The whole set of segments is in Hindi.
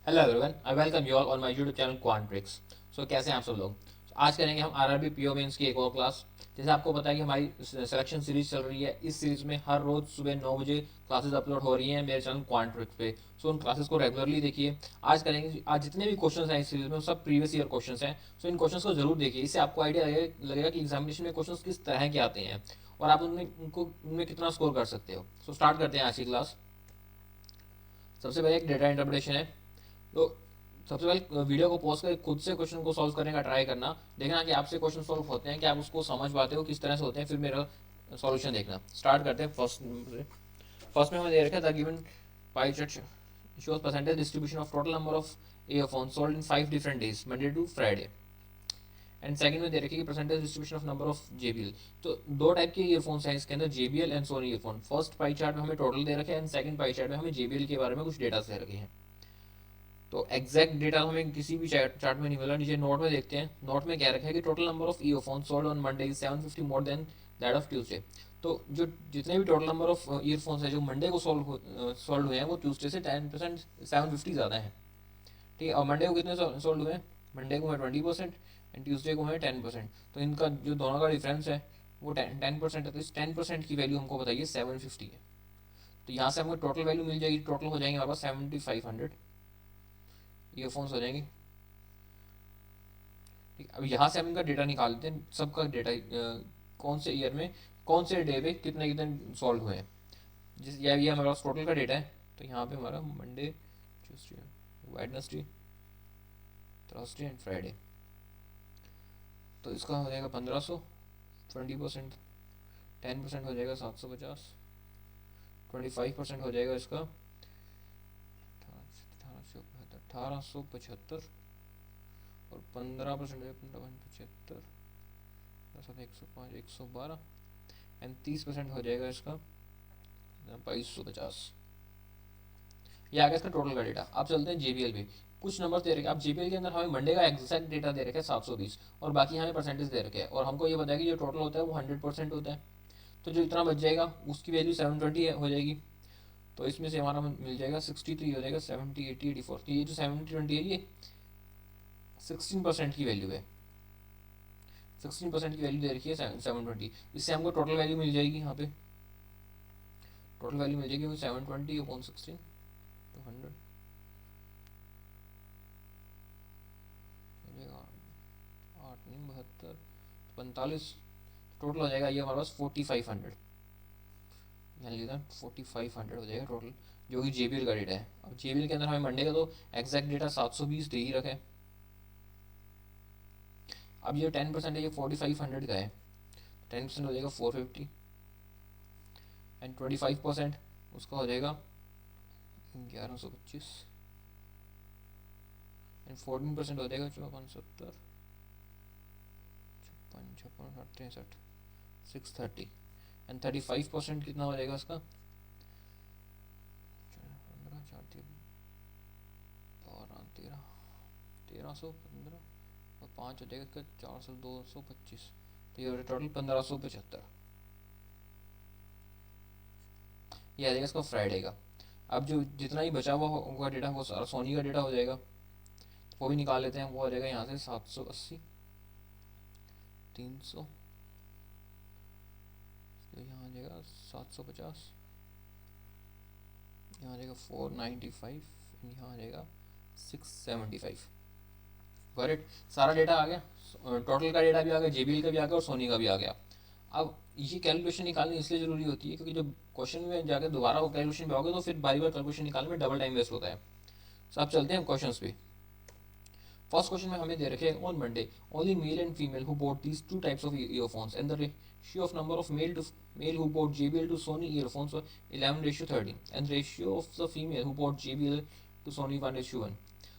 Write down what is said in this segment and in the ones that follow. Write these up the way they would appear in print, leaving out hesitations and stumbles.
Hello everyone, I welcome you all on my YouTube channel Quantrix. So कैसे हैं आप सब लोग। आज करेंगे हम आरआरबी पीओ मेंस की एक और क्लास। जैसे आपको पता है कि हमारी सिलेक्शन सीरीज चल रही है। इस सीरीज में हर रोज सुबह 9 बजे क्लासेस अपलोड हो रही हैं मेरे चैनल क्वांट्रिक्स पे। सो उन क्लासेस को रेगुलरली देखिए। आज करेंगे, आज जितने भी क्वेश्चन हैं इस सीरीज में वो सब प्रीवियस ईयर क्वेश्चन हैं। सो इन क्वेश्चन को जरूर देखिए, इससे आपको आइडिया लगेगा कि एग्जामिनेशन में क्वेश्चन किस तरह के आते हैं और आप उनमें कितना स्कोर कर सकते हो। सो स्टार्ट करते हैं आज की क्लास। सबसे पहले एक डेटा इंटरप्रिटेशन है। तो सबसे पहले वीडियो को पॉज करके खुद से क्वेश्चन को सॉल्व करने का ट्राई करना। देखना कि आपसे क्वेश्चन सॉल्व होते हैं कि आप उसको समझ पाते हो किस तरह से होते हैं, फिर मेरा सॉल्यूशन देखना। स्टार्ट करते हैं फर्स्ट में हमें दे रखा है the given pie chart shows percentage distribution of total number of earphones sold in 5 different days Monday to Friday। And second में दे रखी है percentage distribution of number of JBL। तो दो टाइप के ईयरफोन्स हैं इसके अंदर, JBL and Sony earphone. First pie chart में हमें टोटल दे रखे हैं एंड सेकंड पाई चार्ट में हमें JBL के बारे में कुछ डेटा दे रखे हैं। तो एग्जैक्ट डेटा हमें किसी भी चार्ट में नहीं मिला। नीचे नोट में देखते हैं। नोट में क्या रखा है कि total number of earphone sold on Monday is 750 more than that of Tuesday. तो जो जितने भी टोटल नंबर ऑफ ईयरफोन्स है जो मंडे को सोल्ड हुए हैं वो ट्यूसडे से 10% 750 ज़्यादा है। ठीक है, और मंडे को कितने सोल्ड हुए हैं? मंडे को है 20% एंड ट्यूसडे को है 10%। तो इनका जो दोनों का डिफरेंस है वो 10% है। तो इस 10% की वैल्यू हमको बताइए 750 है। तो यहाँ से हमको टोटल वैल्यू मिल जाएगी। टोटल हो जाएंगे हमारे पास 7500 ईयरफोन्स हो जाएंगे। ठीक, अब यहाँ से हम इनका डेटा निकालते हैं। सबका डेटा कौन से ईयर में कौन से डे पे कितने कितने सॉल्व हुए हैं। जिस ये हमारे पास टोटल का डेटा है। तो यहाँ पे हमारा Monday, Tuesday, Wednesday, Thursday and Friday. तो इसका हो जाएगा 1500। 20% 10% हो जाएगा 750। 25% हो जाएगा इसका 1875। और 15% है 1575, 105, 112 एंड 30% हो जाएगा इसका 2250। ये आ गया इसका टोटल का डेटा। अब चलते हैं JBL पे। कुछ नंबर दे रखे। अब JBL के अंदर हमें मंडे का एग्जैक्ट डेटा दे रखे 720 और बाकी हमें परसेंटेज दे रखे हैं। और हमको ये बताया कि जो टोटल होता है वो 100% होता है। तो जो इतना बच जाएगा उसकी वैल्यू 720 हो जाएगी। तो इसमें से हमारा मिल जाएगा 63 हो जाएगा 70, 80, 84। तो ये जो 70-20 है ये 16% की वैल्यू है। 16% की वैल्यू दे रखी है 720। इससे हमको टोटल वैल्यू मिल जाएगी। यहाँ पे टोटल वैल्यू मिल जाएगी वो 720 अपॉन 16 तो 100 मिलेगा। 8 नहीं 72 45 टोटल हो जाएगा। ये हमारे पास 4500 यहाँ लिखा 4500 हो जाएगा टोटल, जो कि JBL का डेटा है। अब JBL के अंदर हमें मंडे का तो एग्जैक्ट डेटा 720 दे ही रखा है। अब ये 10% है, ये 4500 का है। 10% हो जाएगा 450 एंड 25% उसका हो जाएगा 1125 एंड 14% हो जाएगा 54, 56, 56, 63, 630 एंड 35% कितना हो जाएगा इसका 15, 4, 12, 13, 1315 और 5 हो जाएगा इसका 400, 225। तो ये टोटल 1575 ये आ जाएगा इसका फ्राइडे का। अब जो जितना ही बचा हुआ होगा डेटा वो सारा सोनी का डेटा हो जाएगा। वो भी निकाल लेते हैं। वो हो जाएगा यहाँ से 780, 300, तो यहाँ आ जाएगा 750, यहाँ आ जाएगा 495, यहाँ आ जाएगा 675। करेक्ट, सारा डेटा आ गया। टोटल का डेटा भी आ गया, JBL का भी आ गया और सोनी का भी आ गया। अब ये कैलकुलेशन निकालनी इसलिए ज़रूरी होती है क्योंकि जब क्वेश्चन में जाकर दोबारा वो कैलकुलेशन पे आओगे तो फिर बारी बार कैलकुलेशन निकालने में डबल टाइम वेस्ट होता है। तो अब चलते हैं क्वेश्चन पे। फर्स्ट क्वेश्चन में हमें दे रखे हैं on Monday only male and female who bought these two types of earphones and the ratio of number of male who bought JBL to Sony earphones 11:30 and ratio of the female who bought JBL to Sony 1:1।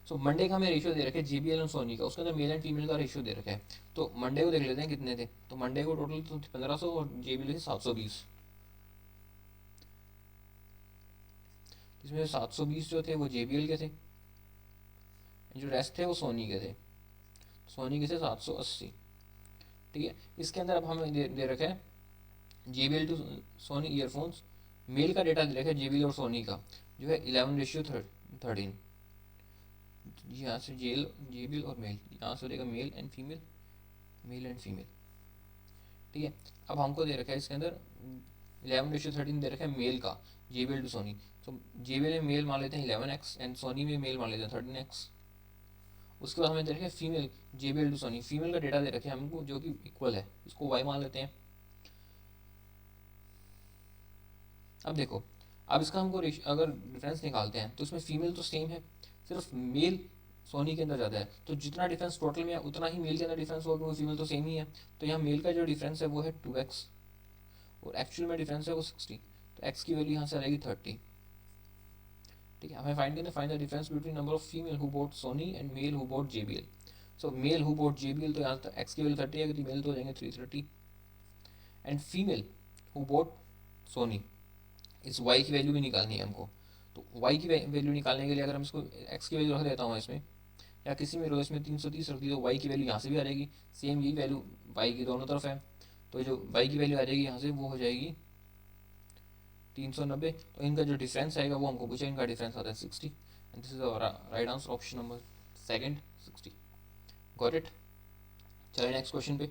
So Monday का हमें रेशियो दे रखे JBL और सोनी का, उसके अंदर मेल एंड फीमेल का रेशियो दे रखा है। तो मंडे को देख लेते हैं कितने थे। तो मंडे को टोटल तो 1500 और JBL थे 720। इसमें 720 जो थे वो JBL के थे, जो रेस्ट थे वो सोनी के थे। सोनी के थे 780। ठीक है, इसके अंदर अब हमें दे रखा है JBL to Sony earphones. Male का डेटा दे रखा है JBL और सोनी का जो है 11:13। यहाँ से जेल जेबीएल और मेल, यहाँ से हो जाएगा mail and female, mail and female. ठीक है, अब हमको दे रखा है इसके अंदर 11:13 दे रखा है मेल का, जेबीएल टू सोनी। तो जेबीएल में मेल मान लेते हैं 11x एंड सोनी में मेल मान लेते हैं 13x। उसके बाद हमें दे रखे हैं female JBL to Sony, female का डेटा दे रखे हैं हमको जो कि इक्वल है, इसको वाई मान लेते हैं। अब देखो, अब इसका हमको अगर डिफरेंस निकालते हैं तो इसमें फीमेल तो सेम है, सिर्फ मेल सोनी के अंदर ज़्यादा है, तो जितना डिफरेंस टोटल में है उतना ही मेल के अंदर डिफरेंस होगा क्योंकि फीमेल तो सेम ही है। तो यहाँ मेल का जो डिफरेंस है वो है 2x और एक्चुअल में डिफरेंस है वो 60, तो x की वैल्यू यहाँ से आ जाएगी 30। ठीक है, हमें फाइंड करना, find the difference between number of female who bought Sony and male who bought JBL. So male who bought JBL, तो यहाँ x की वैल्यू 30 है, तो मेल तो हो जाएंगे 330, and female who bought Sony, इस y की वैल्यू भी निकालनी है हमको। तो y की वैल्यू निकालने के लिए अगर हम इसको x की वैल्यू रख देता हूँ इसमें, या किसी में रो इसमें 330 रख दी, तो y की वैल्यू यहाँ से भी आ जाएगी, सेम यही वैल्यू y की दोनों तरफ है। तो जो y की वैल्यू आ जाएगी यहाँ से वो हो जाएगी 390। तो इनका जो डिफरेंस आएगा वो हमको पूछा, इनका डिफरेंस आता है 60, and this is our right answer, option number second 60। Got it. चलिए नेक्स्ट क्वेश्चन पे।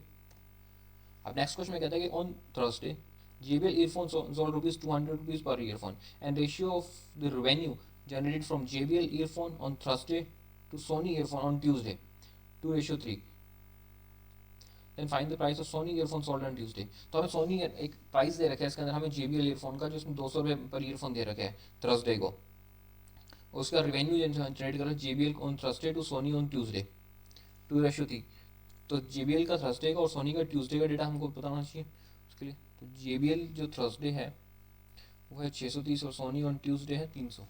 अब नेक्स्ट क्वेश्चन में कहता है कि on Thursday JBL earphones sold ₹200 per earphone, and ratio of the revenue generated from JBL earphone on Thursday to Sony earphone on Tuesday 2:3। Then find the price of Sony earphone sold on Tuesday। तो हमें सोनी एक प्राइस दे रखा है इसके अंदर हमें JBL ईयरफोन का, जो इसमें ₹200 पर ईयरफोन दे रखा है थर्सडे को, उसका रेवेन्यू जनरेट कर JBL on Thursday to Sony on Tuesday 2:3। तो JBL का थर्सडे का और सोनी का ट्यूसडे का डेटा हमको पता होना चाहिए उसके लिए। तो JBL जो थर्सडे है वो है 630 और सोनी ऑन ट्यूसडे है 300।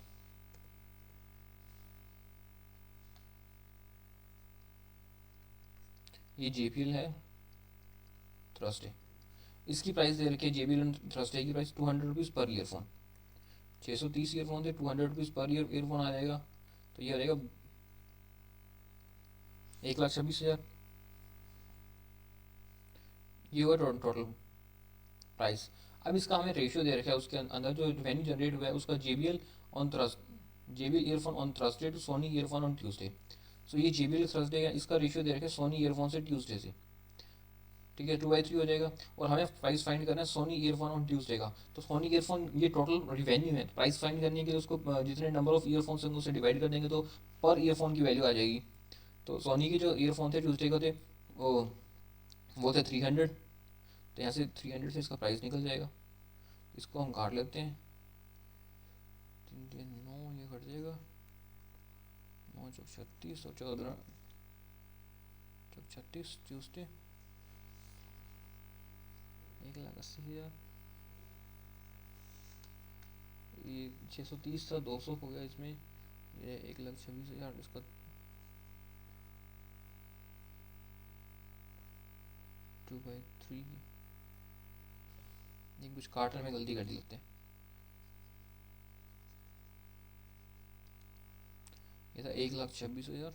ये JBL है थर्सडे, इसकी प्राइस दे रखी है JBL ऑन थर्सडे की प्राइस ₹200 पर ईयरफोन। 630 ईयरफोन थे, ₹200 पर ईयरफोन आ जाएगा, तो ये आ जाएगा 1,26,000। ये हुआ टोटल प्राइस। अब इसका हमें रेशियो दे रखा है, उसके अंदर जो रेवेन्यू जनरेट हुआ है उसका JBL on JBL earphone on Thursday to Sony earphone on Tuesday. So ये JBL थर्सडे का, इसका रेशियो दे रखा है सोनी ईयरफोन से ट्यूसडे से। ठीक है, 2/3 हो जाएगा। और हमें प्राइस फाइंड करना है सोनी ईयरफोन ऑन ट्यूसडे का। तो सोनी ईयरफोन ये टोटल रिवेन्यू है, प्राइस फाइंड करने के लिए उसको जितने नंबर ऑफ ईयरफोन्स हैं उससे डिवाइड कर देंगे तो पर ईयरफोन की वैल्यू आ जाएगी। तो सोनी के जो ईयरफोन थे ट्यूसडे को थे वो थे 300, तो यहाँ से 300 से इसका प्राइस निकल जाएगा। इसको हम काट लेते हैं, 3 ये कट जाएगा, 9 36 और 14 ट्यूसडे 1,80,000। ये 630 था, 200 हो गया इसमें, ये 1,26,000। इसका 2/3, ये कुछ काटने में गलती कर दी लगते हैं। ये था 1,26,000,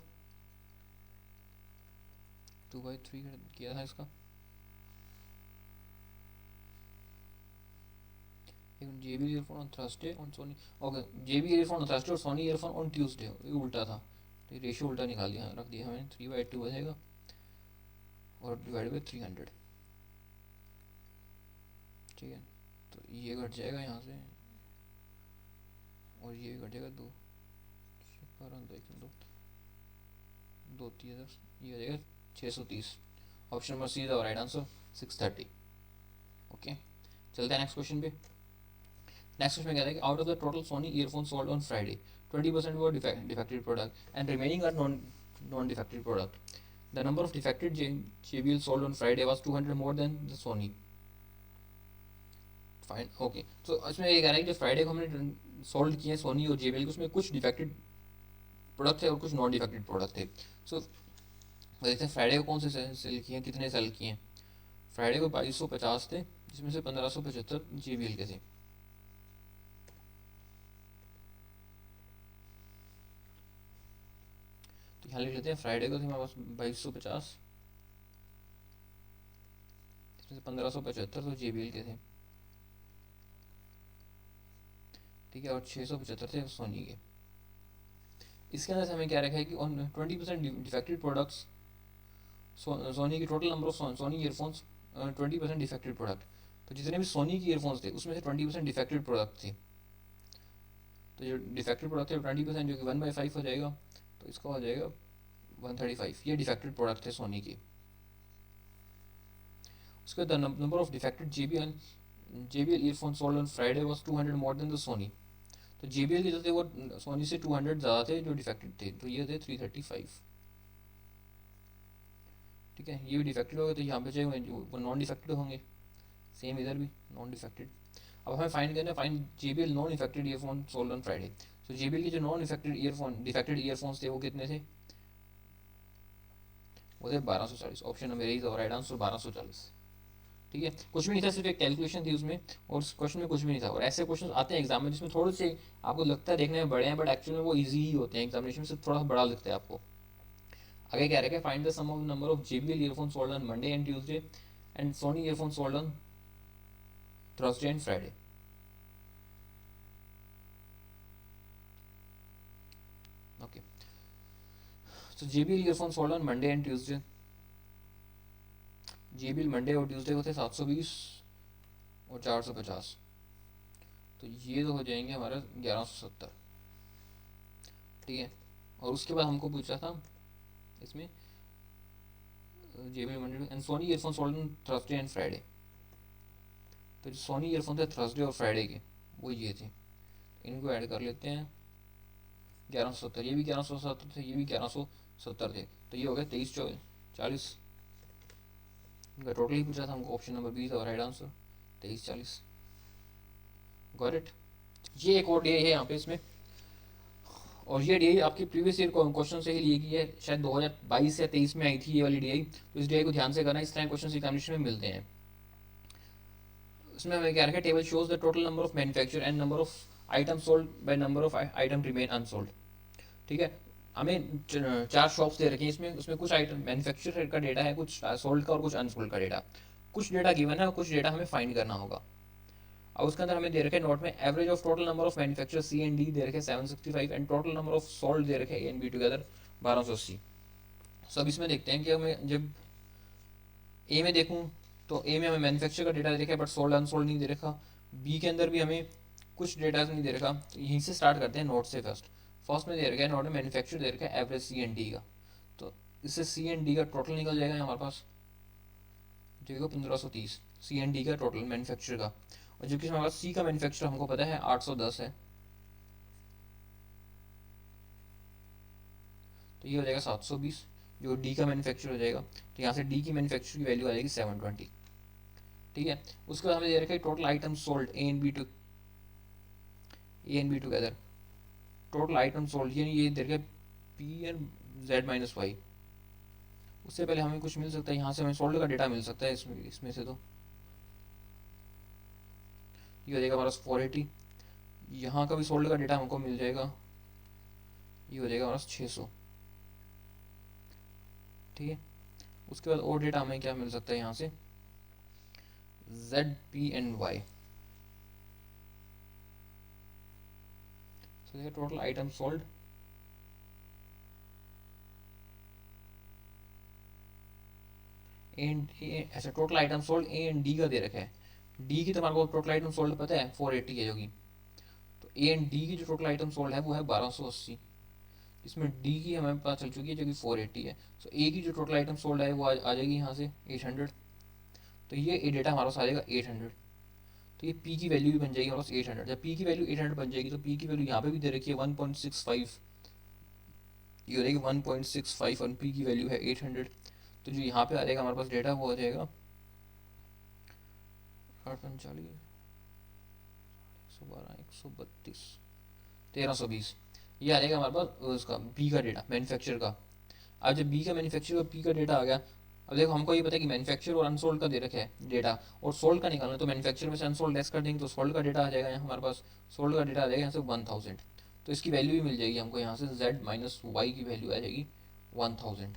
2/3 किया था इसका। JBL earphone on Thursday on Sony, okay JBL earphone on Thursday और सोनी ईयरफोन ऑन ट्यूसडे, ये उल्टा था, तो रेशियो उल्टा निकाल दिया, रख दिया हमें 3/2 बचेगा और डिवाइड बाई 300। ठीक है, तो ये घट जाएगा यहाँ से और ये घट जाएगा 2 दो 30, ये हो जाएगा 630। Option number C the right answer 630। Okay, चलते हैं नेक्स्ट क्वेश्चन पे। नेक्स्ट क्वेश्चन कहता है कि out of the total Sony earphone sold on Friday 20% were defected product and remaining are non defected product. The number of defected JBL sold on Friday was 200 more than the Sony. Fine, okay. तो इसमें ये कह रहा है कि जो फ्राइडे को हमने सोल्ड किए सोनी और JBL के, उसमें कुछ डिफेक्टेड प्रोडक्ट थे और कुछ नॉन डिफेक्टेड प्रोडक्ट थे। सो देखते हैं फ्राइडे को कौन से सेल किए हैं, कितने सेल किए हैं। फ्राइडे को 2250 थे, जिसमें से 1575 JBL के थे। तो यहाँ लिख लेते हैं फ्राइडे को थे हमारे पास 2250, इसमें से 1575 तो JBL के थे। ठीक है, और 675 थे सोनी के। इसके अंदर से हमें क्या रखा है कि ऑन 20% डिफेक्टेड प्रोडक्ट्स, सोनी की total number of Soni earphones 20% defected product. तो जितने भी सोनी की ईयरफोन्स थे उसमें से 20% डिफेक्टेड प्रोडक्ट थे। तो जो डिफेक्टेड प्रोडक्ट थे 20%, जो कि 1/5 हो जाएगा, तो इसका हो जाएगा 135। ये डिफेक्टेड प्रोडक्ट थे सोनी के। उसके बाद number of defected JBL earphone sold on Friday was 200 more than the Soni. तो JBL के जो थे वो सोनी से 200 ज़्यादा थे जो डिफेक्टेड थे, तो ये थे 335। ठीक है, ये भी डिफेक्टेड हो गए, तो यहाँ पे चाहिए वो नॉन डिफेक्टेड होंगे, सेम इधर भी नॉन डिफेक्टेड। अब हमें फाइंड करना है, find JBL non affected earphone sold on Friday. तो JBL के जो non affected earphone defected earphones थे वो कितने थे, वो थे 1240। ऑप्शन नंबर ए था राइट आंसर, 1240। ठीक है, कुछ भी नहीं था, सिर्फ एक कैलकुलेशन थी उसमें, और उस क्वेश्चन में कुछ भी नहीं था। और ऐसे क्वेश्चन आते हैं एग्जाम में जिसमें थोड़े से आपको लगता है देखने में बड़े हैं, बट एक्चुअली में वो इजी ही होते हैं, एग्जामिनेशन में से थोड़ा सा बड़ा लगता है आपको। आगे क्या रहेगा, find the sum of number of JBL earphone sold on Monday and Tuesday and Sony earphone sold on Thursday and Friday. Okay, तो JBL earphone sold on Monday and Tuesday, JBL Monday और ट्यूसडे को थे 720 और 450, तो ये तो हो जाएंगे हमारे 1170। ठीक है, और उसके बाद हमको पूछा था इसमें JBL Monday and Sony earphone sold on Thursday and Friday. तो जो सोनी ईयरफोन थे थर्सडे और फ्राइडे के वो ये थे, इनको ऐड कर लेते हैं 1170, ये भी 1170 थे, ये भी 1170 थे, तो ये हो गया 2340 का टोटल ही पूछा था हमको। ऑप्शन नंबर बी था राइट आंसर, 2340। Got it. ये एक और डीआई है यहाँ पे इसमें, और ये डीआई आपकी प्रीवियस ईयर क्वेश्चन से ही ली गई है, शायद 2022 या 23 में आई थी ये वाली डीआई। तो इस डीआई को ध्यान से करना, इस तरह क्वेश्चन एग्जामिनेशन में मिलते हैं। इसमें हमें क्या रखा है, table shows the total number of manufacture and number of item sold by number of item remain unsold. ठीक है, हमें 4 शॉप्स दे रखी हैं इसमें, उसमें कुछ आइटम मैन्युफैक्चर का डेटा है, कुछ सोल्ड का और कुछ अनसोल्ड का डेटा। कुछ डेटा गिवन है और कुछ डेटा हमें फाइंड करना होगा। और उसके अंदर हमें दे रखे नोट में average of total number of manufacture C&D दे रखे 765 and total number of sold दे रखे A and B together 1280। So अब इसमें देखते हैं कि हमें जब ए में देखूँ तो ए में हमें मैन्युफैक्चर का डेटा दे रखा है बट सोल्ड अनसोल्ड नहीं दे रखा। बी के अंदर भी हमें कुछ डेटा नहीं दे रखा। तो यहीं से स्टार्ट करते हैं नोट से। फर्स्ट में दे रखा है नोट में मैन्युफैक्चर दे रखा है एवरेज C&D का, तो इससे C&D का टोटल निकल जाएगा हमारे पास, जो 1530 C&D का टोटल मैन्युफैक्चर का। और जबकि हमारे पास सी का मैन्युफैक्चर हमको पता है 810 है, तो ये हो जाएगा 720। जो डी का मैन्युफैक्चर हो जाएगा, तो यहाँ से डी की मैन्युफैक्चर की वैल्यू आ जाएगी 720। ठीक है, उसके बाद हमें दे रखा है total item sold A and B together. Total item sold यानी ये दे रखा है P&Z-Y। उससे पहले हमें कुछ मिल सकता है, यहाँ से हमें सोल्ड का डेटा मिल सकता है इसमें से। तो ये हो जाएगा हमारा 480। यहाँ का भी सोल्ड का डेटा हमको मिल जाएगा, ये हो जाएगा हमारा 600। ठीक है, उसके बाद और डेटा हमें क्या मिल सकता है यहाँ से, Z-P&Y। So देखिए टोटल आइटम सोल्ड ऐसे total item sold A and D का दे रखा है। डी की तो हमारे को टोटल आइटम सोल्ड पता है 480 है जो कि, तो A and D की जो टोटल आइटम सोल्ड है वो है 1280। इसमें डी की हमें पता चल चुकी है जो कि 480 है। सो ए की जो टोटल आइटम सोल्ड है वो आ जाएगी यहाँ से 800। तो ये डेटा हमारे पास आ जाएगा 800। तो ये पी की वैल्यू भी बन जाएगी हमारे पास 800। जब पी की वैल्यू 800 बन जाएगी तो पी की वैल्यू यहाँ पे भी दे रखी है 1.65, ये हो जाएगी 1.65 और पी की वैल्यू है 800। तो जो यहाँ पे आ जाएगा हमारे पास डेटा वो आ जाएगा 839 112 132 1320। ये आ जाएगा हमारे पास उसका बी का डेटा मैन्युफैक्चर का। अब जब बी का मैन्युफैक्चर और पी का डेटा आ गया, अब देखो हमको ये पता है कि मैन्युफैक्चर और अनसोल्ड का दे रखा है डेटा, और सोल्ड का निकालना, तो मैन्युफैक्चर में से अनसोल्ड लेस कर देंगे तो सोल्ड का डेटा आ जाएगा यहाँ हमारे पास। सोल्ड का डेटा आ जाएगा यहाँ से 1000, तो इसकी वैल्यू भी मिल जाएगी हमको यहाँ से, Z-Y की वैल्यू आ जाएगी 1000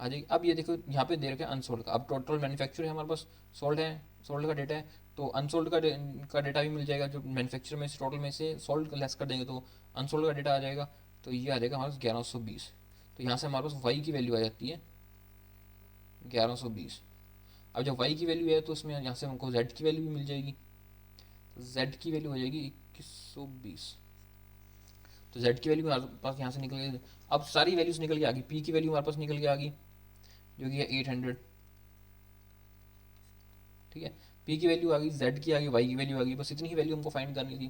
आ जाएगी। अब ये देखो यहाँ पे दे रखा है अनसोल्ड का। अब टोटल मैन्युफैक्चर है हमारे पास, सोल्ड है, सोल्ड का डेटा है तो अनसोल्ड का डेटा भी मिल जाएगा, जो मैन्युफैक्चर में से टोटल में से सोल्ड लेस कर देंगे तो अनसोल्ड का डेटा आ जाएगा। तो ये आ जाएगा हमारे पास 1120। तो यहाँ से हमारे पास वाई की वैल्यू आ जाती है 1120। अब जब वाई की वैल्यू है तो इसमें यहाँ से हमको जेड की वैल्यू भी मिल जाएगी। तो जेड की वैल्यू हो जाएगी 2120। तो जेड की वैल्यू हमारे पास यहाँ से निकल गई। अब सारी वैल्यूज निकल के आ गई। पी की वैल्यू हमारे पास निकल के आ गई जो कि है 800। ठीक है, पी की वैल्यू आ गई, जेड की आ गई, वाई की वैल्यू आ गई। बस इतनी ही वैल्यू हमको फाइंड करनी थी।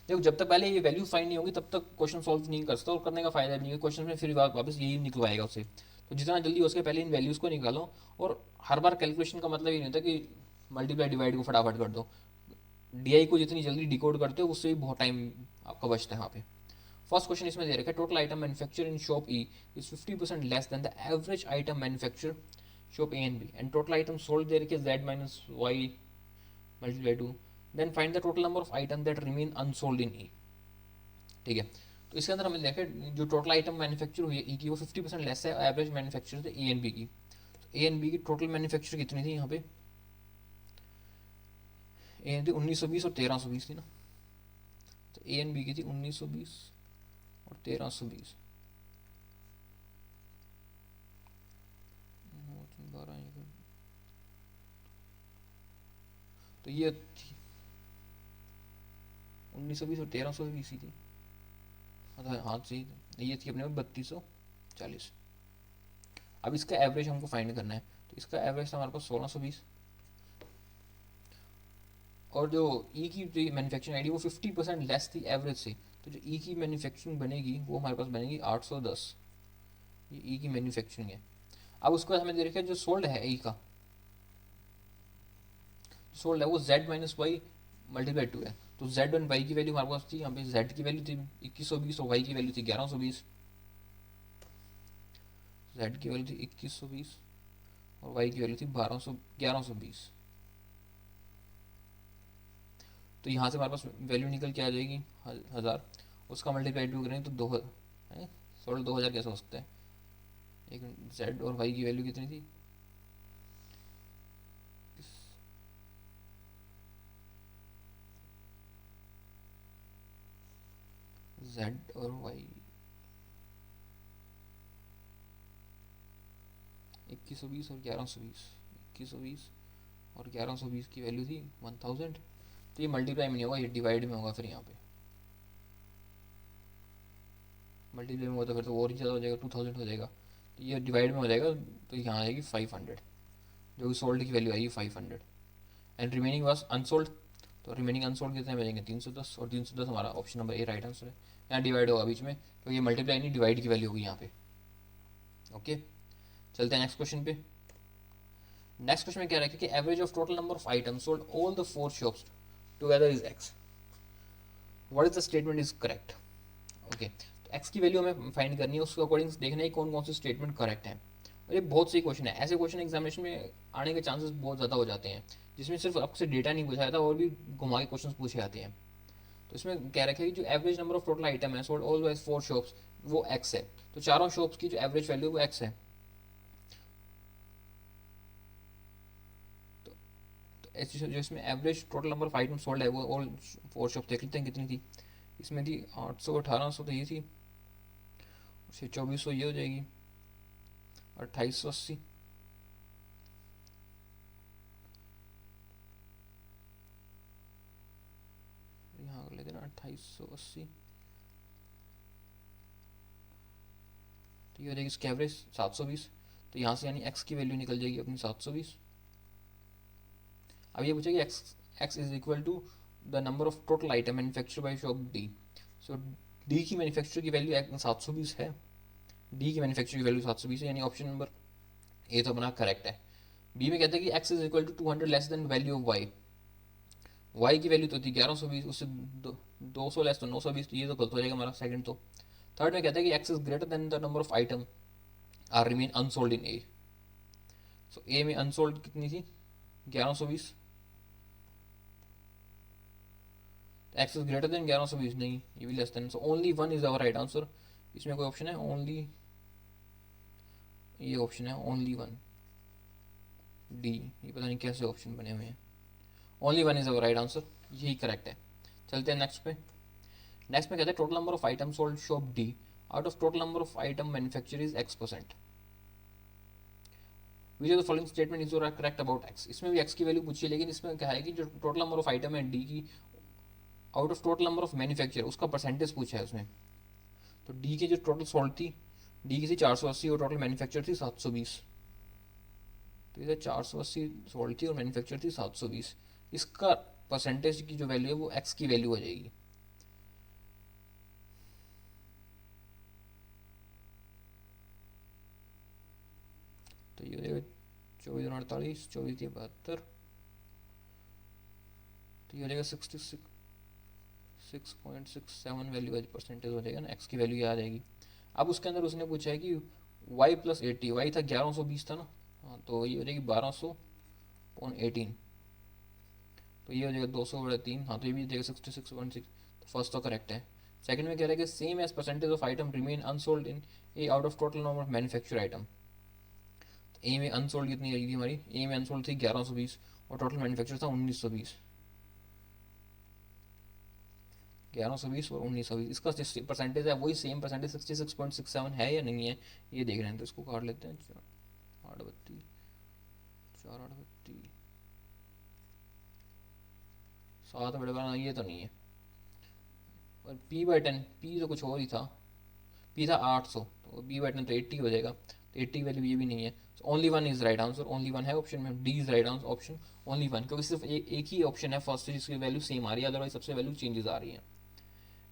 देखो जब तक पहले ये वैल्यू फाइंड नहीं होगी तब तक क्वेश्चन सॉल्व नहीं कर सकता, और करने का फायदा भी नहीं है। क्वेश्चन में फिर वापस यही निकलवाएगा उसे। तो जितना जल्दी हो सके पहले इन वैल्यूज़ को निकालो। और हर बार कैलकुलेशन का मतलब ये नहीं होता कि मल्टीप्लाई डिवाइड को फटाफट कर दो। डीआई को जितनी जल्दी डिकोड करते हो उससे भी बहुत टाइम आपका बचता है वहाँ पे। फर्स्ट क्वेश्चन इसमें दे रखा है, total item manufacture in shop E is 50% less than the average item manufacture shop A and B, and total item sold दे रखे Z minus Y multiply two, then find the total number of item that remain unsold in E. ठीक है, तो इसके अंदर हमने देखा जो टोटल आइटम मैन्युफैक्चर हुई है ई की वो 50% लेस है एवरेज मैन्युफैक्चर थे ए एंड बी की। तो ए एंड बी की टोटल मैन्युफैक्चर कितनी थी यहाँ पे, ए एंड थी 1920 और 1320 थी ना। तो ए एंड बी की थी 1920 और 1320। तो ये थी 1920 और 1320 ही थी। हाँ जी, ये थी अपने 3240। अब इसका एवरेज हमको फाइंड करना है। तो इसका एवरेज था हमारे पास 1620। और जो ई की जो मैन्युफैक्चरिंग आईडी वो 50% लेस थी एवरेज से। तो जो ई की मैन्युफैक्चरिंग बनेगी वो हमारे पास बनेगी 810। ये ई की मैन्युफैक्चरिंग है। अब उसके बाद हमें दे रखा है जो सोल्ड है ई का, सोल्ड है वो z minus Y multiply two है। तो जेड एंड वाई की वैल्यू हमारे पास थी, यहाँ पे जेड की वैल्यू थी 2120 और वाई की वैल्यू थी 1120। जेड की वैल्यू थी 2120 और वाई की वैल्यू थी 1120। तो यहाँ से हमारे पास वैल्यू निकल के आ जाएगी 1000। उसका मल्टीप्लाई टू करेंगे तो 2000। सोल्ड 2000 कैसे हो सकता है। एक जेड और वाई की वैल्यू कितनी थी, जेड और वाई 2120 और 1120। 2120 और 1120 की वैल्यू थी 1000। तो ये मल्टीप्लाई में नहीं होगा, ये डिवाइड में होगा। फिर यहाँ पे मल्टीप्लाई में होगा तो फिर तो और ही ज़्यादा हो जाएगा, 2000 हो जाएगा। तो ये डिवाइड में हो जाएगा तो यहाँ आएगी 500, जो कि सोल्ड की वैल्यू आएगी 500। And remaining was unsold. तो रिमेनिंग अनसोल्ड कितने बचेंगे 310, और 310 हमारा option number A right answer है। यहाँ डिवाइड होगा बीच में क्योंकि ये मल्टीप्लाई नहीं डिवाइड की वैल्यू होगी यहाँ पे। ओके, चलते हैं नेक्स्ट क्वेश्चन पे। नेक्स्ट क्वेश्चन में क्या रखा कि average of total number of items sold all the 4 shops together is x, what is the statement is correct. Okay, तो एक्स की वैल्यू हमें फाइंड करनी है, उसके अकॉर्डिंग देखना है कौन कौन से स्टेटमेंट करेक्ट हैं। और ये बहुत सही क्वेश्चन है। ऐसे क्वेश्चन एग्जामिनेशन में आने के चांसेस बहुत ज़्यादा हो जाते हैं जिसमें सिर्फ आपसे डेटा नहीं पूछा जाता और भी घुमा के क्वेश्चन पूछे जाते हैं। तो इसमें कह रखा है कि जो average number of total item है सोल्ड ऑल बाय 4 शॉप्स वो एक्स है। तो चारों शॉप्स की जो एवरेज वैल्यू वो एक्स है। तो, जो इसमें average total number of item sold है वो ऑल 4 शॉप्स देख लेते हैं कितनी थी। इसमें थी 800, 1800 तो ये थी, 2400 ये हो जाएगी, 2880। यहाँ कर लेते ना 2880। तो ये हो जाएगी इसकी एवरेज 720। तो यहाँ से यानी एक्स की वैल्यू निकल जाएगी अपनी 720। अब ये पूछेगी X X is equal to the number of total item manufacture by shop D. So D की मैन्युफैक्चर की वैल्यू 720 है। डी की मैन्युफैक्चर की वैल्यू 720 है, यानी ऑप्शन नंबर ए तो अपना करेक्ट है। बी में कहते हैं कि x is equal to 200 less than value of y. Y की वैल्यू तो थी 1120, उससे 200 लेस तो 920। तो ये तो गलत हो जाएगा हमारा सेकंड। तो थर्ड में कहता है कि x is greater than the number of item are remain unsold in A. So A में अनसोल्ड कितनी थी 1120। एक्स इज ग्रेटर देन 1120 नहीं, ये भी less than. So only one is our right answer. इसमें कोई ऑप्शन है ओनली, ये ऑप्शन है ओनली वन डी। ये पता नहीं कैसे ऑप्शन बने हुए हैं। Only one is our right answer, यही करेक्ट है। चलते हैं नेक्स्ट पे। नेक्स्ट में कहते हैं total number of item sold shop D out of total number of item manufacture is X%। Which of the following statement is correct about x. इसमें भी एक्स की वैल्यू पूछी है, लेकिन इसमें क्या है कि जो टोटल नंबर ऑफ आइटम है डी की out of total number of manufacture उसका परसेंटेज पूछा है उसमें। तो डी की जो टोटल सोल्ड थी, डी की थी 480 और टोटल मैन्युफैक्चर थी 720। तो इधर 480 सोल्ड थी और मैन्युफैक्चर थी 720। इसका परसेंटेज की जो वैल्यू है वो एक्स की वैल्यू हो जाएगी। तो ये हो जाएगा 24 24 72, तो ये हो जाएगा 66.67 वैल्यू एज परसेंटेज हो जाएगा ना, एक्स की वैल्यू ये आ जाएगी। अब उसके अंदर उसने पूछा है कि वाई प्लस 80, वाई था 1120 था ना, हाँ तो ये हो जाएगी 1200/18, तो ये हो जाएगा 200/3, हाँ तो ये भी हो जाएगा 66.6। तो फर्स्ट तो करेक्ट है। सेकंड में कह रहा है कि same as percentage of item remain unsold in A out of total number of manufacture item. A में अनसोल्ड कितनी आई थी हमारी, ए में अनसोल्ड थी 1120 और टोटल मैन्युफैक्चर था 1920। 1120 और 1920, इसका परसेंटेज है वही सेम परसेंटेज 66.67 है या नहीं है, ये देख रहे हैं। तो इसको काट लेते हैं, 8 बत्ती 4 8 बत्ती 7 बड़े, ये तो नहीं है। और P/10, P तो कुछ और ही था, P था 800, तो P/10 तो 80 हो जाएगा, तो 80 की वैल्यू ये भी नहीं है। Only one is right answer, only one है ऑप्शन में, D is right answer option only one, क्योंकि सिर्फ एक ही ऑप्शन है फर्स्ट जिसकी वैल्यू सेम आ रही है, अदरवाइज सबसे वैल्यू चेंजेस आ रही है।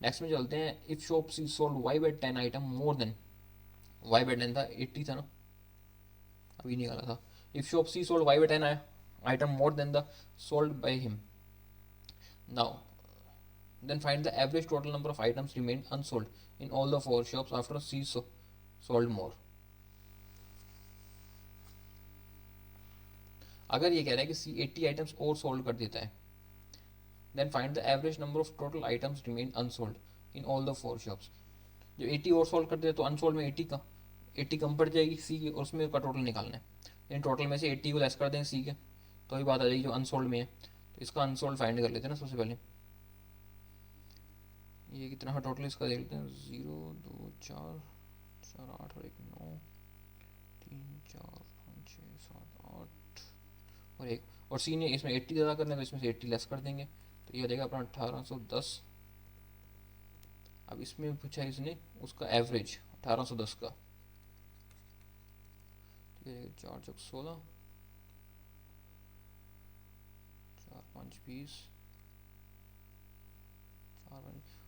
नेक्स्ट में चलते हैं। If shop C sold Y/10 item more than, Y/10 था 80 था ना, अभी निकाला था। If shop C sold Y/10 item more than the sold by him, now then find the average total number of items remained unsold in all the 4 shops after C sold more। अगर ये कह रहा है कि C 80 आइटम्स और सोल्ड कर देता है, then find the average number of total items remained unsold in all the 4 shops। जो 80 और सोल्ड कर दे तो अनसोल्ड में 80 कम पड़ जाएगी C की, और उसमें का टोटल निकालना है। इन टोटल में से 80 को लेस कर दें C के, तो ही बात आ जाएगी जो अनसोल्ड में है। तो इसका अनसोल्ड फाइंड कर लेते हैं ना सबसे पहले। ये कितना है टोटल इसका देख लेते हैं, 0 2 4 4 8 और 1 9 3 4 5 6 7 8 और 1, और सी ने इसमें 80 ज़्यादा करना है तो इसमें से 80 लेस कर देंगे, तो ये हो जाएगा अपना 1810। अब इसमें पूछा है इसने उसका एवरेज 1810 का, तो ये 4 चौक 16 4 5 20 4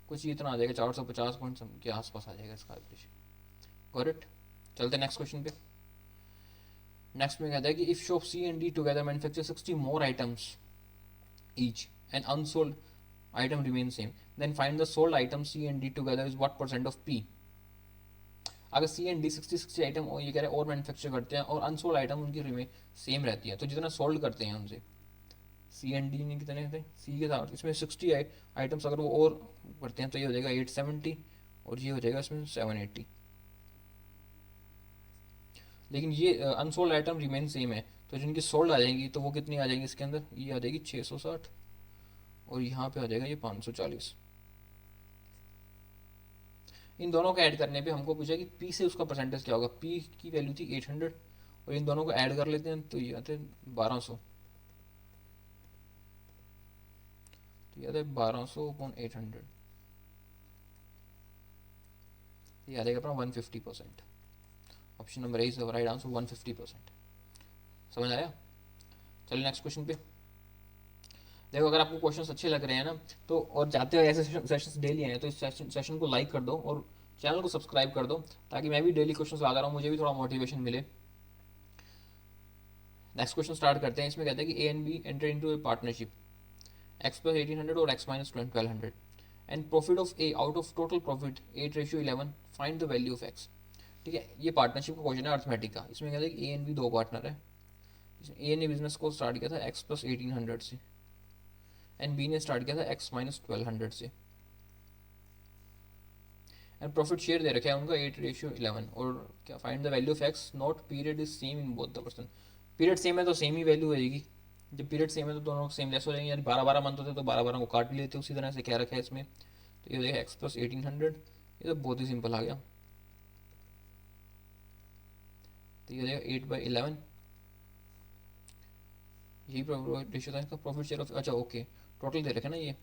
कुछ इतना आ जाएगा 450 पॉइंट के आसपास आ जाएगा इसका एवरेज। Got it. चलते नेक्स्ट क्वेश्चन पे। नेक्स्ट में कहता है कि if shop C and D together manufacture 60 more items each and unsold item remain same, then find the sold item C and D together is what percent of P. अगर सी एंड डी 60 आइटम ये कह रहे हैं और मैन्युफैक्चर करते हैं और अनसोल्ड आइटम उनकी रिमेन सेम रहती है, तो जितना सोल्ड करते हैं उनसे सी एंड डी ने कितने थे, सी के साथ इसमें 60 आइटम्स अगर वो और करते हैं तो ये हो जाएगा 870 और ये हो जाएगा इसमें 780। लेकिन ये अनसोल्ड आइटम रिमेन सेम है, तो जिनकी सोल्ड आ जाएंगी तो वो कितनी आ जाएंगी इसके अंदर, ये आ जाएगी 660 और यहाँ पे आ जाएगा ये 540। इन दोनों को ऐड करने पे हमको पूछा कि पी से उसका परसेंटेज क्या होगा। पी की वैल्यू थी 800 और इन दोनों को ऐड कर लेते हैं तो ये आते हैं 1200, ये आता है 1200/800, ये आ जाएगा अपना 150%। Option number A is the right answer, 150%। समझ आया। चलिए नेक्स्ट क्वेश्चन पे। देखो अगर आपको क्वेश्चंस अच्छे लग रहे हैं ना तो, और चाहते हो ऐसे सेशंस डेली आए तो इस सेशन को लाइक कर दो और चैनल को सब्सक्राइब कर दो, ताकि मैं भी डेली क्वेश्चंस लाता रहूँ, मुझे भी थोड़ा मोटिवेशन मिले। नेक्स्ट क्वेश्चन स्टार्ट करते हैं। इसमें कहते हैं कि A and B enter into a partnership, x + 1800 और x - 1200 and profit of A out of total profit 8:11, find the value of x। ठीक है, ये पार्टनरशिप का क्वेश्चन है अर्थमेटिक का। इसमें कहते हैं कि ए एंड बी दो पार्टनर है। ए ने बिजनेस को स्टार्ट किया था x + 1800 से एंड बी ने स्टार्ट किया था x - 1200 से, एंड प्रॉफिट शेयर दे रखा है उनका 8:11, और क्या find the value of x, not period is same in both the person. Period same है तो सेम ही वैल्यू रहेगी, जब पीरियड सेम है तो दोनों सेम लेस हो जाएंगे, यानी 12-12 मंथ होते तो 12-12 को काट भी लेते, उसी तरह से क्या रखा है इसमें। तो ये हो जाएगा एक्स प्लस 1800, ये तो बहुत ही सिंपल आ गया। तो ये हो जाएगा 8/11, यही रेशियो था इसका, प्रॉफिट शेयर ऑफ, अच्छा ओके टोटल दे रखे ना ये।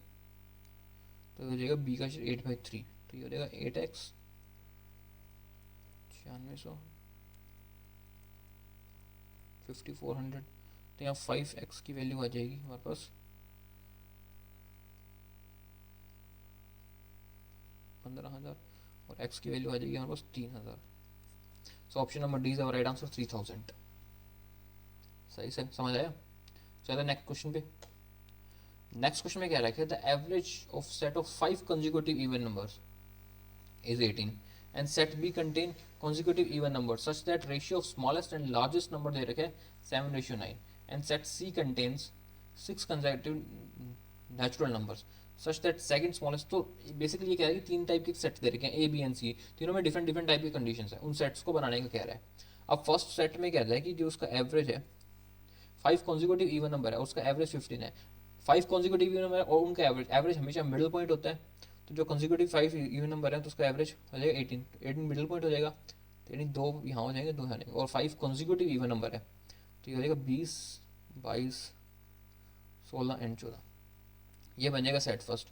तो हो जाएगा बी का शेयर 8/3, तो ये हो जाएगा 8x 9600 5400। तो यहाँ 5x की वैल्यू आ जाएगी हमारे पास 15,000, और x की वैल्यू आ जाएगी हमारे पास 3,000। So option number D is our right answer 3000। सही से समझ आया। चलो नेक्स्ट क्वेश्चन पे। नेक्स्ट क्वेश्चन में क्या रखा है, the average of set of 5 consecutive even numbers is 18 and set B contain consecutive even numbers such that ratio of smallest and largest number दे रखे 7:9 and set C contains 6 consecutive natural numbers such that second smallest। तो बेसिकली ये कह रहा है कि 3 टाइप के सेट दे रखे हैं A B and C, तीनों में डिफरेंट डिफरेंट टाइप की कंडीशंस है, उन सेट्स को बनाने का कह रहा है। अब फर्स्ट सेट में कहता है कि जो उसका एवरेज है 5 consecutive even नंबर है, उसका एवरेज 15 है। 5 consecutive even नंबर है और उनका एवरेज, एवरेज हमेशा मिडिल पॉइंट होता है, तो जो कंसिक्यूटिव 5 इवन नंबर है तो उसका एवरेज हो जाएगा 18 मिडिल पॉइंट हो जाएगा, तो यानी 2 यहाँ हो जाएंगे 2 यहाँ जाएंगे, और 5 कंसिक्यूटिव इवन नंबर है तो ये हो जाएगा 20 22 16 एंड 14। ये बन जाएगा सेट फर्स्ट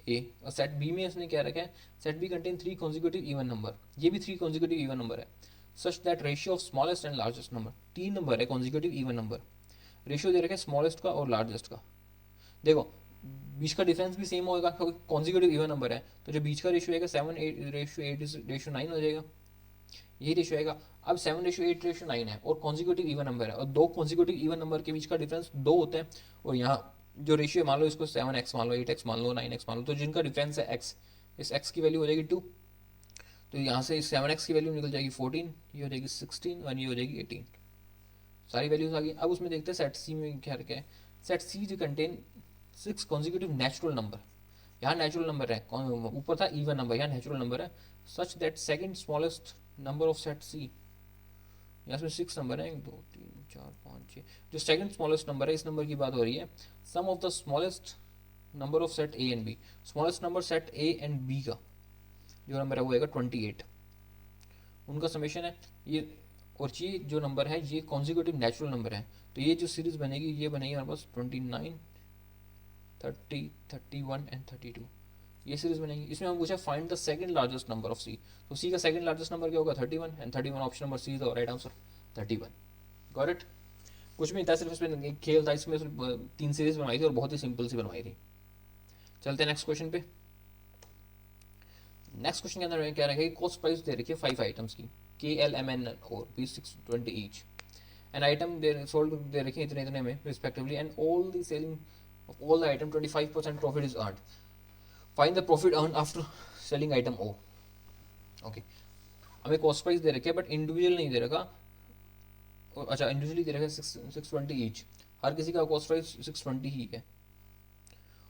ए। और सेट बी में इसने क्या रखा है, set B contain 3 consecutive even number, ये भी 3 कंसिक्यूटिव इवन नंबर है, such that ratio of smallest and largest number, 3 number है कंसिक्यूटिव इवन नंबर, रेशियो दे रखे स्मॉलेस्ट का और लार्जेस्ट का। देखो बीच का डिफरेंस भी सेम होगा क्योंकि कॉन्जिक्यूटिव इवन नंबर है, तो जो बीच का रेशियो आएगा 7:8:9 हो जाएगा, यही रेशियो आएगा। अब 7:8:9 है और कॉन्जिक्यूटिव इवन नंबर है, और दो कॉन्जिक्यूटिव इवन नंबर के बीच का डिफरेंस 2 होता है, और यहाँ जो रेशियो मान लो इसको 7x मान लो, 8x मान लो, 9x मान लो, तो जिनका डिफरेंस है x, इस x की वैल्यू हो जाएगी 2, तो यहाँ से इस 7x की वैल्यू निकल जाएगी 14, ये हो जाएगी 16 और ये हो जाएगी 18, सारी वैल्यूज आ गई। अब उसमें देखते हैं सेट सी में क्या रखा है, सेट सी जो कंटेन 6 consecutive नेचुरल नंबर, यहाँ नेचुरल नंबर है, ऊपर था इवन नंबर, यहाँ नेचुरल नंबर है, such that second smallest number of set C, यहाँ पे 6 नंबर है 1 2 3 4 5 6, जो सेकंड स्मॉलेस्ट नंबर है इस नंबर की बात हो रही है, sum of the smallest number of set A and B, smallest number set A and B का जो नंबर है वो आएगा 28, उनका समेशन है ये, और ये जो नंबर है ये कॉन्जिक्यूटिव नेचुरल नंबर है, तो ये जो सीरीज बनेगी ये बनेगी हमारे पास 29 30 31 एंड 32, ये सीरीज बनेगी। इसमें हम पूछा find the second largest number of C, तो सी का सेकंड लार्जेस्ट नंबर क्या होगा 31, and 31 option number C is the right answer 31। Got it. कुछ नहीं था, सिर्फ इसमें एक खेल था, इसमें 3 सीरीज बनवाई थी और बहुत ही सिंपल सी बनवाई थी। चलते हैं नेक्स्ट क्वेश्चन पे। नेक्स्ट क्वेश्चन के अंदर क्या रखेगी, कॉस्ट प्राइस दे रखी है 5 आइटम्स की, KLMN और P620 each, N item sold दे रखी है इतने इतने में respectively, and all the selling of all the item 25% profit is earned, find the profit earned after selling item O। Okay हमें कॉस्ट प्राइस दे रखे है बट इंडिविजुअल नहीं दे रखा, अच्छा इंडिविजुअली दे रखा है 620 ईच, हर किसी का कॉस्ट प्राइस 620 ही है,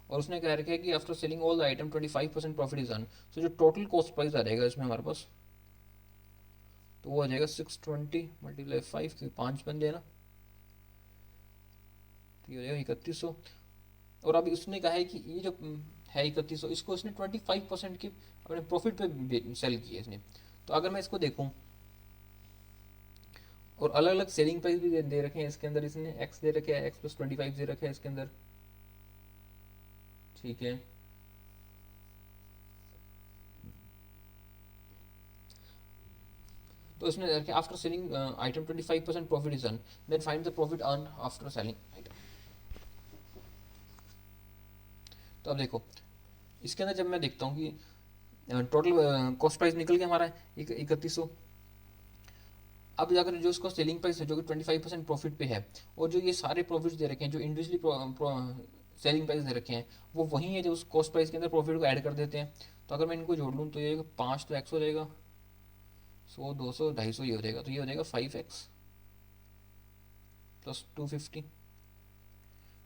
और उसने कह रखा है कि after selling all the item 25% profit is earn, so जो टोटल कॉस्ट प्राइस आ जाएगा इसमें हमारे पास तो वो आ जाएगा 620 मल्टीप्लाई 5 क्योंकि 5 बन जाए ना, तो ये हो जाएगा 3100। और अभी उसने कहा है कि ये जो है 3100 इसको इसने 25% की अपने प्रॉफिट पे सेल किया इसने, तो अगर मैं इसको देखूं और अलग अलग सेलिंग प्राइस भी दे रखे हैं इसके अंदर, इसने एक्स दे रखे हैं, एक्स प्लस 25 दे रखे हैं इसके अंदर, ठीक है। तो इसमें दे रखे after selling item 25% profit is earn, then find the profit earn after selling item. तो अब देखो इसके अंदर जब मैं देखता हूँ कि टोटल कॉस्ट प्राइस निकल गया हमारा 3100, अब जाकर जो इसका सेलिंग प्राइस है जो कि 25% प्रॉफिट पे है, और जो ये सारे प्रॉफिट्स दे रखे हैं जो इंडिविजुअली सेलिंग प्राइस दे रखे हैं वो वही है जो उस कॉस्ट प्राइस के अंदर प्रॉफिट को ऐड कर देते हैं। तो अगर मैं इनको जोड़ लूँ तो ये 5 तो एक्स हो जाएगा, 100 200 250 ये हो जाएगा, तो ये हो जाएगा 5x प्लस 250,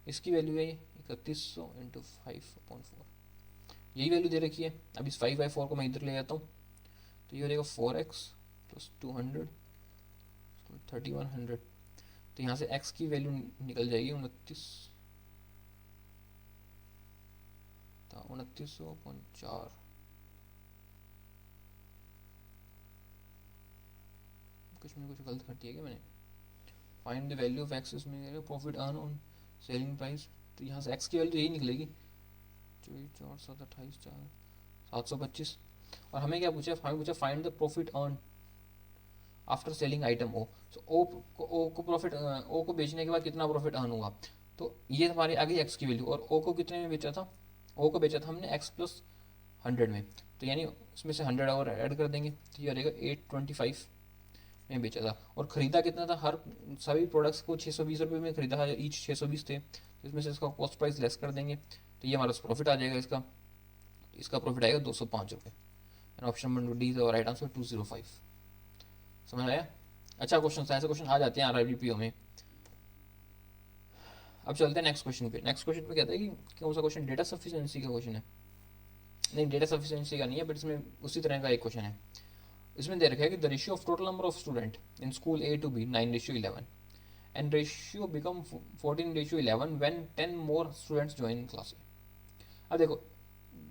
इसकी वैल्यू है 3100 इंटू 5/4, यही वैल्यू दे रखी है। अब इस 5/4 को मैं इधर ले जाता हूँ तो ये हो जाएगा 4x प्लस 200 3100, तो यहाँ से x की वैल्यू निकल जाएगी 2900.4। कुछ मैंने कुछ गलत कर दिया क्या मैंने? Find the value of X, इसमें profit earn on selling price, तो यहाँ से एक्स की वैल्यू यही निकलेगी 24,728,725। और हमें क्या पूछा? हमें पूछा find the profit earn after selling item O. So O को प्रॉफिट, ओ को बेचने के बाद कितना प्रॉफिट अर्न हुआ, तो ये हमारे आगे एक्स की वैल्यू। और ओ को कितने में बेचा था? ओ को बेचा था हमने एक्स प्लस 100 में, तो यानी उसमें से 100 और ऐड कर देंगे तो ये रहेगा 825 में बेचा था। और ख़रीदा कितना था? हर सभी प्रोडक्ट्स को 620 रुपये में खरीदा था, ईच 620 थे, तो इसमें से इसका कॉस्ट प्राइस लेस कर देंगे तो ये हमारा प्रॉफिट आ जाएगा। इसका प्रॉफिट आएगा 205 रुपये। And option number D is right answer 205। समझ आया? अच्छा क्वेश्चन था, ऐसे क्वेश्चन आ जाते हैं RRBPO में। अब चलते हैं नेक्स्ट क्वेश्चन पे। नेक्स्ट क्वेश्चन पे कहता है कि कौन सा क्वेश्चन? डेटा सफिशिएंसी का क्वेश्चन है। नहीं, डेटा सफिशिएंसी का नहीं है, बट इसमें उसी तरह का एक क्वेश्चन है। इसमें दे रखा है कि the ratio of total number of student in school A to B 9:11 and ratio become 14:11 when 10 more students join class. अब देखो,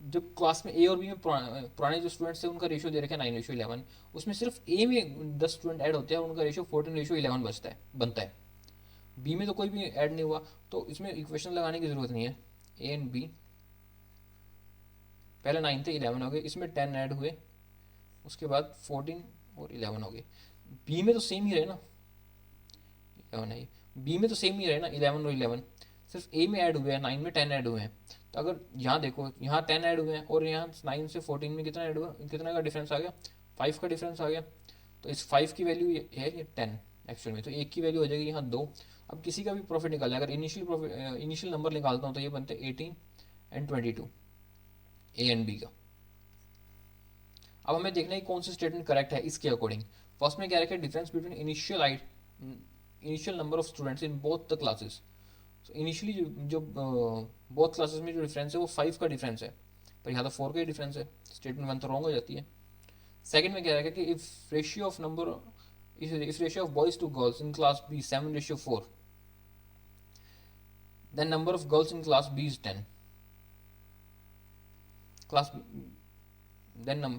जब क्लास में ए और बी में पुराने जो स्टूडेंट्स थे उनका रेशियो दे रखा है 9:11, उसमें सिर्फ ए में 10 स्टूडेंट ऐड होते हैं और उनका रेशियो 14:11 बनता है। बी में तो कोई भी ऐड नहीं हुआ, तो इसमें इक्वेशन लगाने की जरूरत नहीं है। ए एंड बी, पहले 9 थे 11 हो गए, इसमें 10 ऐड हुए, उसके बाद 14 और 11 हो गए। बी में तो सेम ही रहे ना, 11 है, बी में तो सेम ही रहे ना 11 और 11, सिर्फ ए में ऐड हुए हैं, 9 में 10 ऐड हुए हैं। तो अगर यहाँ देखो, यहाँ 10 ऐड हुए हैं और यहाँ 9 से 14 में कितना ऐड हुआ, कितना का डिफरेंस आ गया? 5 का डिफरेंस आ गया। तो इस 5 की वैल्यू है ये 10 एक्चुअल में, तो एक की वैल्यू हो जाएगी यहाँ 2। अब किसी का भी प्रॉफिट निकालना है, अगर इनिशियल नंबर निकालता हूँ तो ये बनते हैं 18 एंड 22 ए एंड बी का। अब हमें देखना है कौन सी स्टेटमेंट करेक्ट है इसके अकॉर्डिंग। फर्स्ट में क्या रखा है? Difference between initial number of students in both the classes. So initially जो बोथ क्लासेस में जो डिफरेंस है वो 5 का डिफरेंस है, पर यहाँ तो 4 का ही डिफरेंस है। स्टेटमेंट 1 तो रॉन्ग हो जाती है। सेकंड में क्या रखा है कि if ratio of boys to girls in class B 7:4, then number of girls in class B is 10.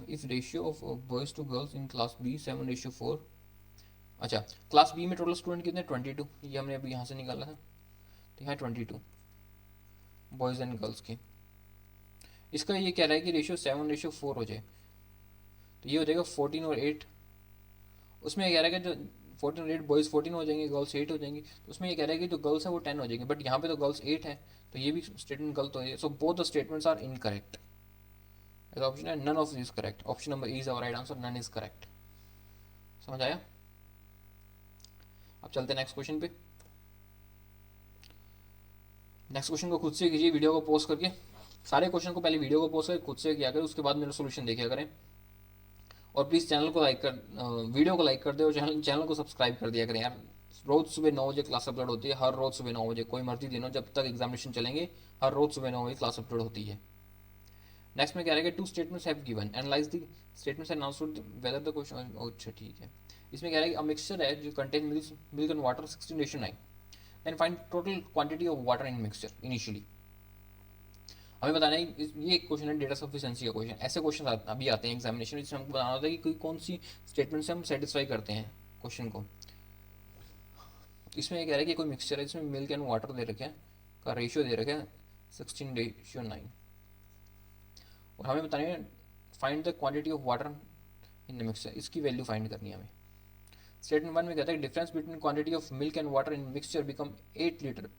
If ratio of boys to girls in class B 7:4, अच्छा क्लास बी में टोटल स्टूडेंट कितने? 22, ये हमने अभी यहाँ से निकाला था, तो यहाँ 22 बॉयज़ एंड गर्ल्स की। इसका ये कह रहा है कि रेशियो 7:4 हो जाए, तो ये हो जाएगा 14 और 8। उसमें ये कह रहा है कि जो 14 और 8 बॉयज़ 14 हो जाएंगे, गर्ल्स 8 हो जाएंगी। तो उसमें ये कह रहा है कि जो गर्ल्स है वो 10 हो जाएंगे, बट यहाँ पे तो गर्ल्स 8 है, तो ये भी स्टेटमेंट गलत हो जाएगी। So both the statements are incorrect. Option है none of this correct. Option number E is our right answer, none is correct. समझ आया? अब चलते हैं नेक्स्ट क्वेश्चन पे। नेक्स्ट क्वेश्चन को खुद से कीजिए वीडियो को पॉज करके। सारे क्वेश्चन को पहले वीडियो को पॉज करके खुद से किया करें, उसके बाद मेरा सोल्यूशन देखा करें। और प्लीज़ चैनल को लाइक कर, वीडियो को लाइक कर दे और चैनल को सब्सक्राइब कर दिया करें यार। रोज़ सुबह 9 बजे क्लास अपलोड होती है, हर रोज़ सुबह 9 बजे, कोई मर्जी दिन हो, जब तक एग्जामिनेशन चलेंगे हर रोज़ सुबह 9 बजे क्लास अपलोड होती है। नेक्स्ट में क्या रहेगा? 2 statements have given, analyse the statements and answer whether the question. अच्छा ठीक है। इसमें क्या रहेगा? अ मिक्सचर है जो contain milk and water 16:9, then find total quantity of water in mixture initially. हमें बताना है, ये क्वेश्चन है डेटा सफिशिएंसी का क्वेश्चन। ऐसे क्वेश्चन अभी आते हैं एग्जामिनेशन में, जिसमें हमको बताना होता है कि कौन सी स्टेटमेंट से हम सेटिस्फाई करते हैं क्वेश्चन को। इसमें ये कह रहा है कि कोई मिक्सचर है, इसमें मिल्क एंड वाटर दे रखे हैं, का रेशियो दे रखे हैं 16:9, और हमें बताना है find the quantity of water in the mixture, इसकी वैल्यू फाइंड करनी है हमें। स्टेटमेंट 1 में कहता है difference between quantity of milk and water in mixture become 8 litre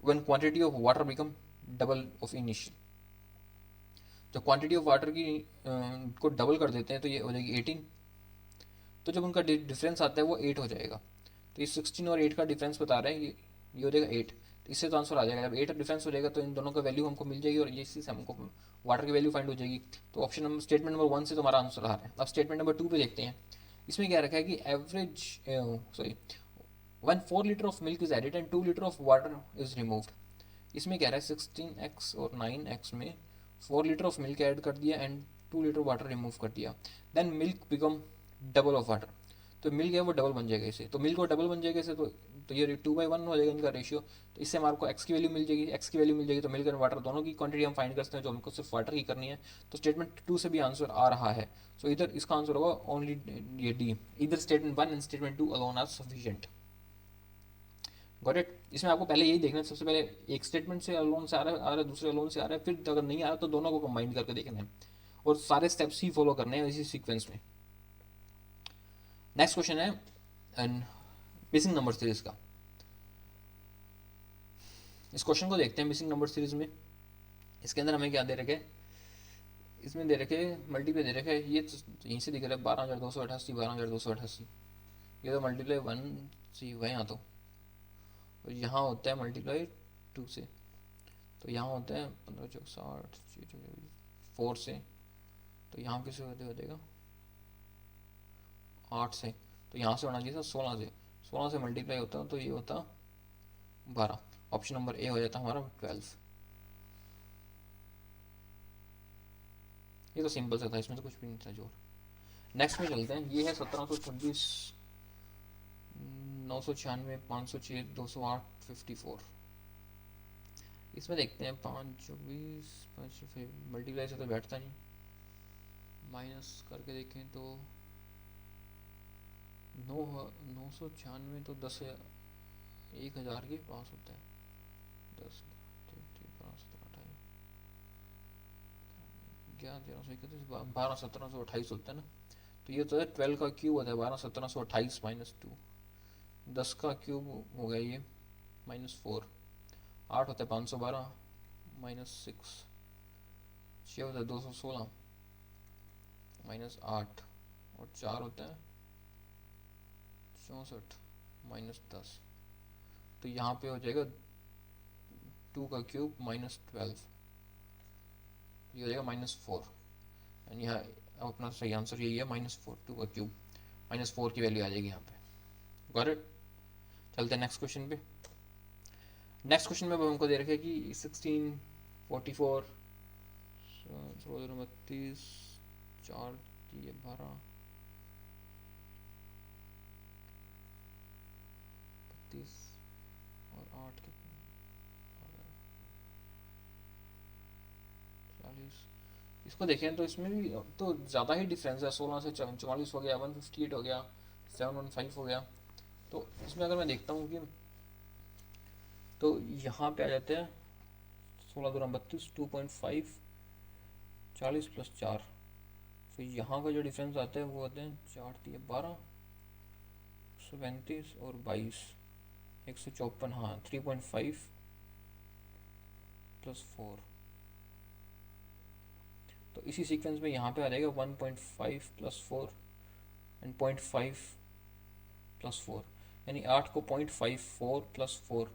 when quantity of water become double of initial. तो क्वांटिटी ऑफ वाटर की को डबल कर देते हैं तो ये हो जाएगी 18, तो जब उनका डिफरेंस आता है वो 8 हो जाएगा। तो ये 16 और 8 का डिफरेंस बता रहे हैं, ये हो जाएगा 8, तो इससे तो आंसर आ जाएगा। जब 8 डिफरेंस हो जाएगा तो इन दोनों का वैल्यू हमको मिल जाएगी और ये इसी से हमको वाटर की वैल्यू फाइंड हो जाएगी। तो ऑप्शन नंबर स्टेटमेंट नंबर 1 से तो हमारा आंसर आ रहा है। अब स्टेटमेंट नंबर 2 पे देखते हैं। इसमें क्या रखा है कि when 4 litre of milk is added and 2 litre of water is removed. इसमें कह रहा है 16x और 9x में 4 लीटर ऑफ मिल्क ऐड कर दिया एंड 2 लीटर वाटर रिमूव कर दिया, then milk become double of water. तो मिल गया वो डबल बन जाएगा इसे, तो मिल को डबल बन जाएगा इसे, तो ये 2/1 हो जाएगा इनका रेशियो। तो इससे हमारे को एक्स की वैल्यू मिल जाएगी, एक्स की वैल्यू मिल जाएगी तो मिल्क एंड वाटर दोनों की क्वांटिटी हम फाइंड कर सकते हैं, जो हमको सिर्फ वाटर की करनी है। तो स्टेटमेंट 2 से भी आंसर आ रहा है। सो इधर इसका आंसर होगा ओनली ये डी, इधर statement 1 and statement 2 alone are sufficient. Got it. इसमें आपको पहले यही देखना है, सबसे पहले एक स्टेटमेंट से अलोन से आ रहा है, दूसरे अलोन से आ रहा है, फिर अगर नहीं आ रहा तो दोनों को कंबाइन करके देखना है, और सारे स्टेप्स ही फॉलो करने हैं इसी सीक्वेंस में। नेक्स्ट क्वेश्चन है मिसिंग नंबर सीरीज का। इस क्वेश्चन को देखते हैं मिसिंग नंबर सीरीज में। इसके अंदर हमें क्या दे रखे, इसमें दे रखे मल्टीप्लाई दे रखे, ये तो यहीं से दिख रहा है 12,288, 12,288, ये तो मल्टीप्लाई 1 से हुआ है यहाँ, तो यहाँ होता है मल्टीप्लाई 2 से, तो यहाँ होता है 15 4 से, तो यहाँ किसे हो जाएगा 8 से, तो यहाँ से होना चाहिए था 16 से, 16 से मल्टीप्लाई होता तो ये होता 12। ऑप्शन नंबर ए हो जाता हमारा 12। ये तो सिंपल सा था, इसमें तो कुछ भी नहीं था जोर। नेक्स्ट में चलते हैं, ये है 1726, 996, 506, 208, 54। इसमें देखते हैं 524, 5 मल्टीप्लाई से तो बैठता नहीं, माइनस करके देखें तो 996 तो 10 1000 के पास होता है, 10 क्या 12 1728 होता है ना, तो ये तो है 12 का क्यूब होता है 12 1728 माइनस 2, 10 का क्यूब हो गया ये -4, 8 होता है 512 -6, 6 होता है 216 -8, और 4 होता है 64 -10, तो यहाँ पे हो जाएगा 2 का क्यूब -12, ये हो जाएगा -4, यानी यहाँ अपना सही आंसर यही है -4, 2 का क्यूब -4 की वैल्यू आ जाएगी यहाँ पे। Got it. चलते हैं नेक्स्ट क्वेश्चन पे। नेक्स्ट क्वेश्चन में हमको दे रखे कि 16, 44, 32, 4, 12, 32 और 8 के 40। इसको देखें तो इसमें भी तो ज़्यादा ही डिफरेंस है, 16 से 44 हो गया, 158 हो गया, 715 हो गया। तो इसमें अगर मैं देखता हूँ कि तो यहाँ पे आ जाते हैं 16 दूना 32, 2.5, 40 + 4, तो यहाँ का जो डिफरेंस आता है वो आते हैं 4 × 12, 135 और 22, 154, हाँ 3.5 + 4, तो इसी सीक्वेंस में यहाँ पे आ जाएगा 1.5 + 4 एंड 0.5 + 4, यानी 8 को 0.54 + 4,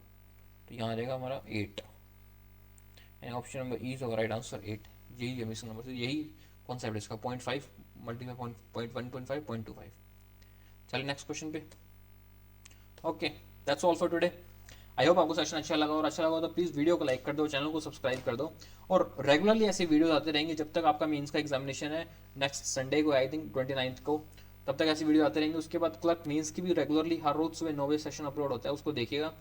तो यहाँ आ जाएगा हमारा 8, यानी option number E is our right answer 8। यही है मिसिंग नंबर, यही कॉन्सेप्ट है इसका, 0.5 मल्टीप्लाई 0.1.5 0.25। चलिए नेक्स्ट क्वेश्चन पे। Okay, that's all for today. I hope आपको सेशन अच्छा लगा, और अच्छा लगा तो प्लीज़ वीडियो को लाइक कर दो, चैनल को सब्सक्राइब कर दो, और रेगुलरली ऐसे वीडियोस आते रहेंगे जब तक आपका मेंस का एग्जामिनेशन है नेक्स्ट संडे को, आई थिंक 29 को, तब तक ऐसी वीडियो आते रहेंगे। उसके बाद क्लर्क मेंस की भी रेगुलरली हर रोज सुबह 9 बजे सेशन अपलोड होता है, उसको देखिएगा,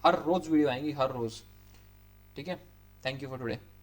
हर रोज वीडियो आएंगी, हर रोज। ठीक है, थैंक यू फॉर टुडे।